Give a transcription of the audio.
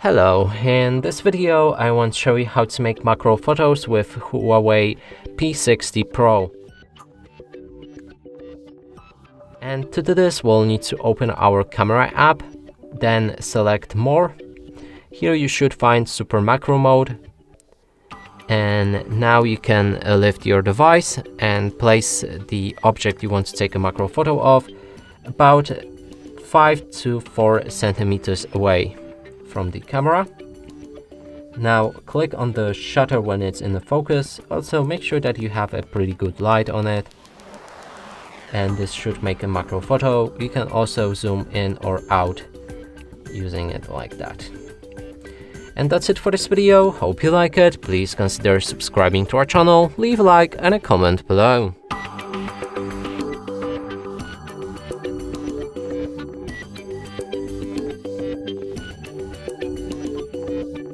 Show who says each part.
Speaker 1: Hello, in this video I want to show you how to make macro photos with Huawei P60 Pro. And to do this we'll need to open our camera app, then select More. Here you should find Super Macro Mode. And now you can lift your device and place the object you want to take a macro photo of about 5 to 4 centimeters away from the camera. Now click on the shutter when it's in the focus. Also make sure that you have a pretty good light on it, and this should make a macro photo. You can also zoom in or out using it like that. And that's it for this video. Hope you like it. Please consider subscribing to our channel, leave a like and a comment below.